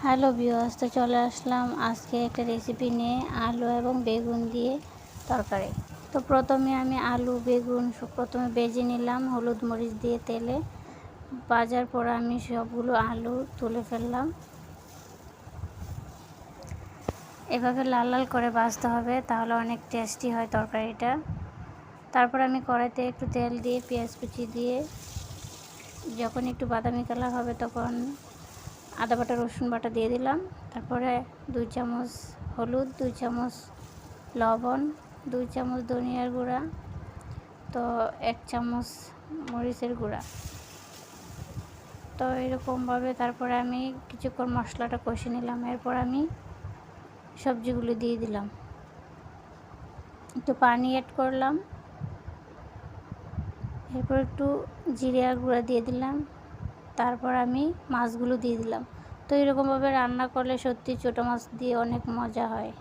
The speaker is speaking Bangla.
হ্যালো ভিউয়ার্স, তো চলে আসলাম আজকে একটা রেসিপি নিয়ে, আলু এবং বেগুন দিয়ে তরকারি। তো প্রথমে আমি আলু বেগুন প্রথমে ভেজে নিলাম হলুদ মরিচ দিয়ে তেলে। ভাজার পর আমি সবগুলো আলু তুলে ফেললাম। এভাবে লাল লাল করে ভাজতে হবে, তাহলে অনেক টেস্টি হয় তরকারিটা। তারপর আমি কড়াইতে একটু তেল দিয়ে পেঁয়াজ কুচি দিয়ে যখন একটু বাদামি কালার হবে তখন আদা বাটা রসুন বাটা দিয়ে দিলাম। তারপরে 2 চামচ হলুদ, 2 চামচ লবণ, 2 চামচ ধনিয়ার গুঁড়া, তো 1 চামচ মরিচের গুঁড়া। তো এরকমভাবে তারপরে আমি কিছুক্ষণ মশলাটা কষে নিলাম। এরপর আমি সবজিগুলো দিয়ে দিলাম, একটু পানি অ্যাড করলাম, এরপর একটু জিরার গুঁড়া দিয়ে দিলাম। তারপর আমি মাছগুলো দিয়ে দিলাম। তো এরকমভাবে রান্না করলে সত্যি ছোটো মাছ দিয়ে অনেক মজা হয়।